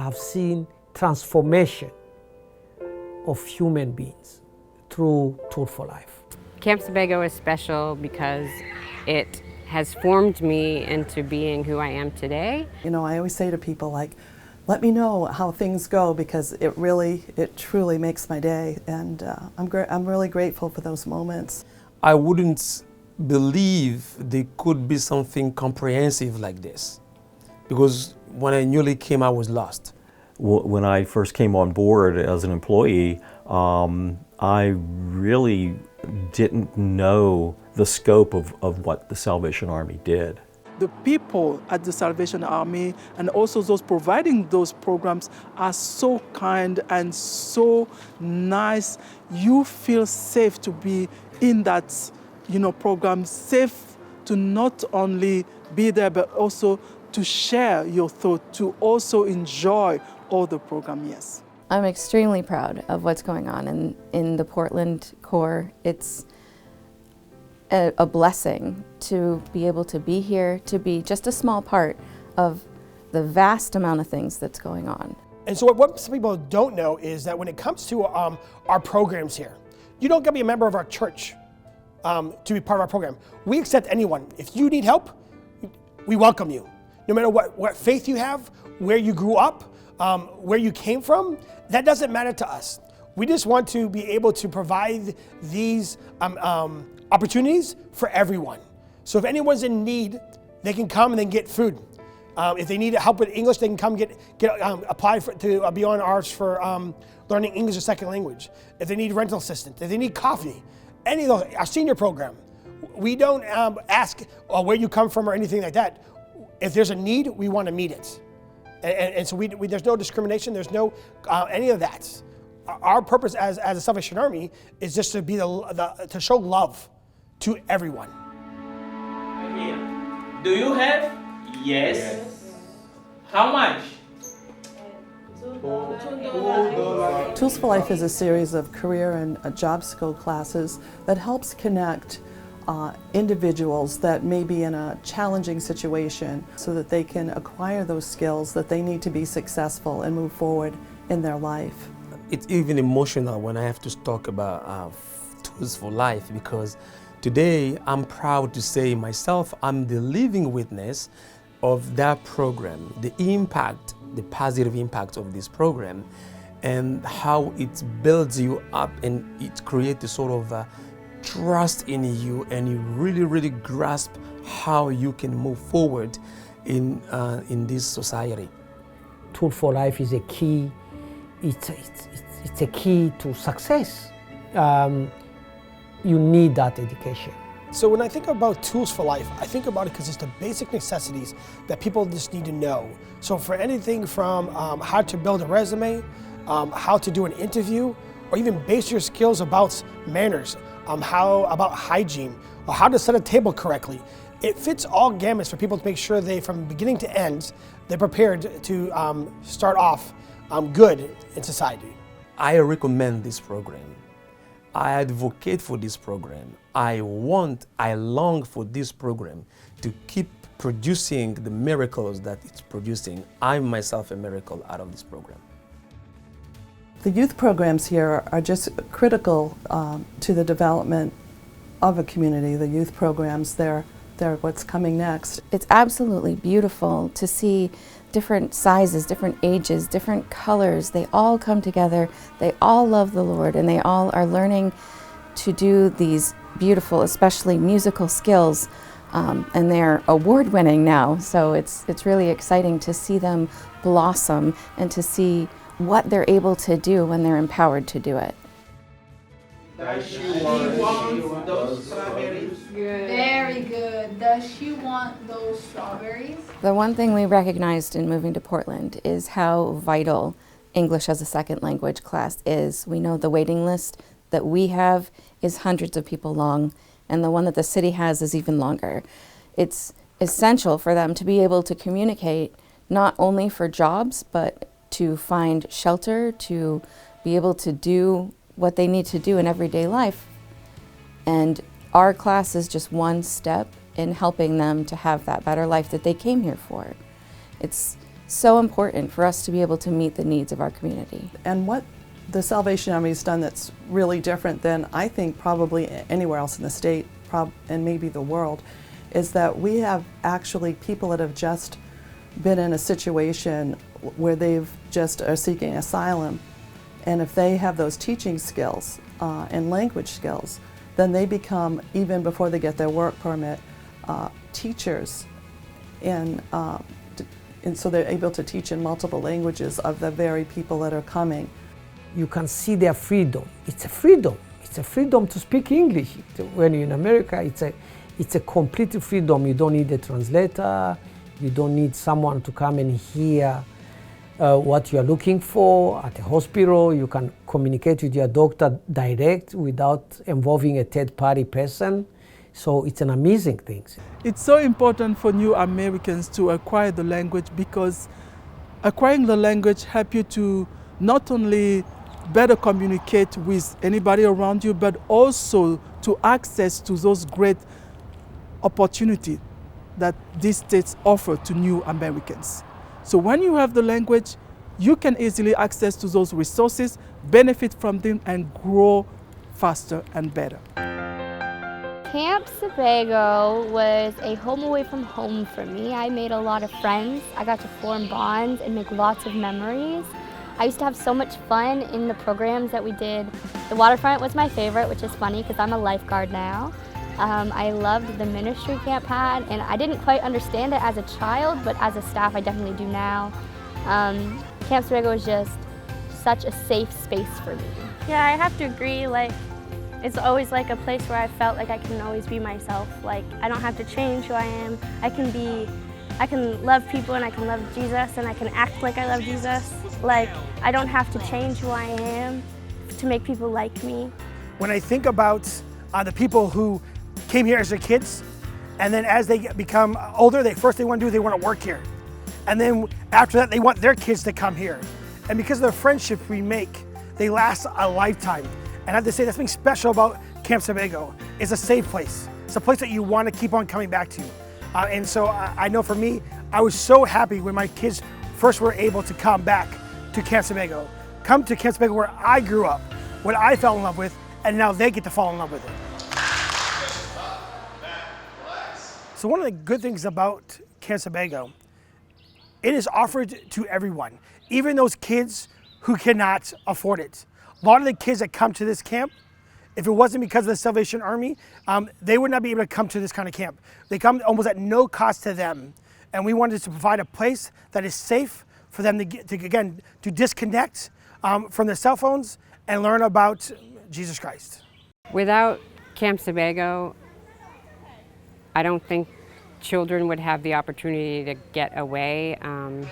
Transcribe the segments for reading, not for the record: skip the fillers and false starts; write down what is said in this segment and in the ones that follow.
have seen transformation of human beings through Tools for Life. Camp Sebago is special because it has formed me into being who I am today. You know, I always say to people, like, let me know how things go, because it truly makes my day, and I'm really grateful for those moments. I wouldn't believe there could be something comprehensive like this, because when I newly came, I was lost. When I first came on board as an employee, I really didn't know the scope of what the Salvation Army did. The people at the Salvation Army and also those providing those programs are so kind and so nice. You feel safe to be in that, program, safe to not only be there but also to share your thought, to also enjoy all the program, yes. I'm extremely proud of what's going on in the Portland Core. It's a blessing to be able to be here, to be just a small part of the vast amount of things that's going on. And so what some people don't know is that when it comes to our programs here, you don't gotta be a member of our church to be part of our program. We accept anyone. If you need help, we welcome you. No matter what faith you have, where you grew up, where you came from, that doesn't matter to us. We just want to be able to provide these opportunities for everyone. So if anyone's in need, they can come and then get food. If they need help with English, they can come apply to be on ours for learning English as a second language. If they need rental assistance, if they need coffee, any of those, our senior program, we don't ask where you come from or anything like that. If there's a need, we want to meet it. And so there's no discrimination, there's no any of that. Our purpose as a Salvation Army is just to be to show love to everyone. Do you have? Yes. How much? Tools for Life is a series of career and job skill classes that helps connect individuals that may be in a challenging situation so that they can acquire those skills that they need to be successful and move forward in their life. It's even emotional when I have to talk about Tools for Life, because today I'm proud to say myself, I'm the living witness of that program, the impact, the positive impact of this program, and how it builds you up and it creates a sort of trust in you, and you really grasp how you can move forward in this society. Tools for Life is a key. It's a key to success. You need that education. So when I think about Tools for Life, I think about it because it's the basic necessities that people just need to know. So for anything from how to build a resume, how to do an interview, or even base your skills about manners, how about hygiene, or how to set a table correctly. It fits all gamuts for people to make sure they, from beginning to end, they're prepared to start off good in society. I recommend this program. I advocate for this program. I long for this program to keep producing the miracles that it's producing. I'm myself a miracle out of this program. The youth programs here are just critical to the development of a community. The youth programs, they're what's coming next. It's absolutely beautiful to see different sizes, different ages, different colors. They all come together. They all love the Lord, and they all are learning to do these beautiful, especially musical skills. And they're award-winning now, so it's really exciting to see them blossom and to see what they're able to do when they're empowered to do it. Does she want those strawberries? Very good. Does she want those strawberries? The one thing we recognized in moving to Portland is how vital English as a second language class is. We know the waiting list that we have is hundreds of people long, and the one that the city has is even longer. It's essential for them to be able to communicate not only for jobs, but to find shelter, to be able to do what they need to do in everyday life. And our class is just one step in helping them to have that better life that they came here for. It's so important for us to be able to meet the needs of our community. And what the Salvation Army has done that's really different than I think probably anywhere else in the state and maybe the world is that we have actually people that have just been in a situation where they've just are seeking asylum, and if they have those teaching skills and language skills, then they become, even before they get their work permit, teachers, and so they're able to teach in multiple languages of the very people that are coming. You can see their freedom. It's a freedom. It's a freedom to speak English. When you're in America, it's a complete freedom. You don't need a translator. You don't need someone to come and hear what you're looking for at a hospital. You can communicate with your doctor direct without involving a third-party person. So it's an amazing thing. It's so important for new Americans to acquire the language, because acquiring the language helps you to not only better communicate with anybody around you, but also to access to those great opportunities that these states offer to new Americans. So when you have the language, you can easily access to those resources, benefit from them, and grow faster and better. Camp Sebago was a home away from home for me. I made a lot of friends. I got to form bonds and make lots of memories. I used to have so much fun in the programs that we did. The waterfront was my favorite, which is funny because I'm a lifeguard now. I loved the ministry camp had, and I didn't quite understand it as a child, but as a staff I definitely do now. Camp Sebago was just such a safe space for me. Yeah, I have to agree. It's always like a place where I felt like I can always be myself. Like, I don't have to change who I am. I can love people, and I can love Jesus, and I can act like I love Jesus. Like, I don't have to change who I am to make people like me. When I think about the people who came here as their kids, and then as they become older, they want to work here. And then after that, they want their kids to come here. And because of the friendship we make, they last a lifetime. And I have to say, that's something special about Camp Sebago. It's a safe place. It's a place that you want to keep on coming back to. And so I know for me, I was so happy when my kids first were able to come back to Camp Sebago. Come to Camp Sebago where I grew up, what I fell in love with, and now they get to fall in love with it. So one of the good things about Camp Sebago, it is offered to everyone, even those kids who cannot afford it. A lot of the kids that come to this camp, if it wasn't because of the Salvation Army, they would not be able to come to this kind of camp. They come almost at no cost to them. And we wanted to provide a place that is safe for them to disconnect from their cell phones and learn about Jesus Christ. Without Camp Sebago, I don't think children would have the opportunity to get away and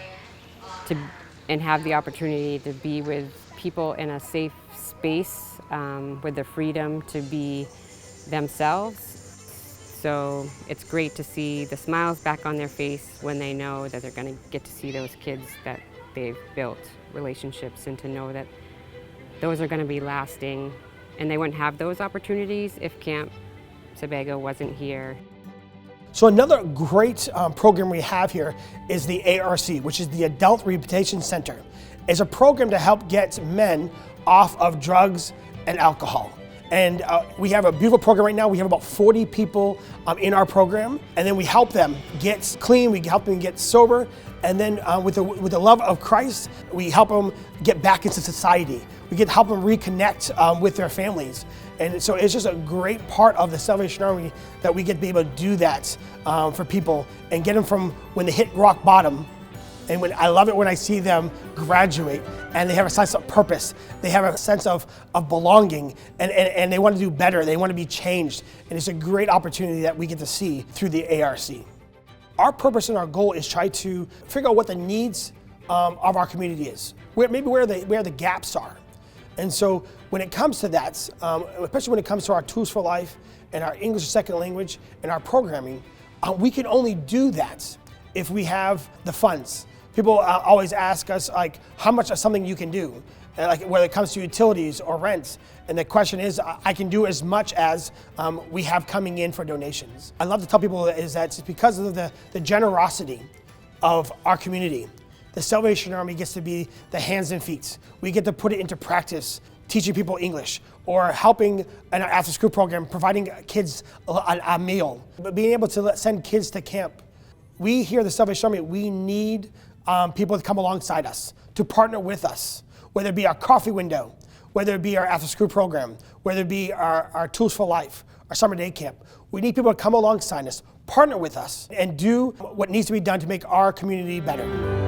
have the opportunity to be with people in a safe space with the freedom to be themselves. So it's great to see the smiles back on their face when they know that they're going to get to see those kids that they've built relationships, and to know that those are going to be lasting, and they wouldn't have those opportunities if Camp Sebago wasn't here. So another great program we have here is the ARC, which is the Adult Rehabilitation Center. It's a program to help get men off of drugs and alcohol. And we have a beautiful program right now. We have about 40 people in our program, and then we help them get clean, we help them get sober, and then with the love of Christ, we help them get back into society. We get help them reconnect with their families. And so it's just a great part of the Salvation Army that we get to be able to do that for people and get them from when they hit rock bottom. And I love it when I see them graduate and they have a sense of purpose. They have a sense of belonging, and they want to do better. They want to be changed. And it's a great opportunity that we get to see through the ARC. Our purpose and our goal is try to figure out what the needs of our community is, where the gaps are. And so when it comes to that, especially when it comes to our Tools for Life and our English as a second language and our programming, we can only do that if we have the funds. People always ask us, like, how much of something you can do, like whether it comes to utilities or rent. And the question is, I can do as much as we have coming in for donations. I love to tell people is that it's because of the generosity of our community the Salvation Army gets to be the hands and feet. We get to put it into practice, teaching people English, or helping in an after-school program, providing kids a meal, but being able to send kids to camp. We here at the Salvation Army, we need people to come alongside us, to partner with us, whether it be our coffee window, whether it be our after-school program, whether it be our Tools for Life, our summer day camp. We need people to come alongside us, partner with us, and do what needs to be done to make our community better.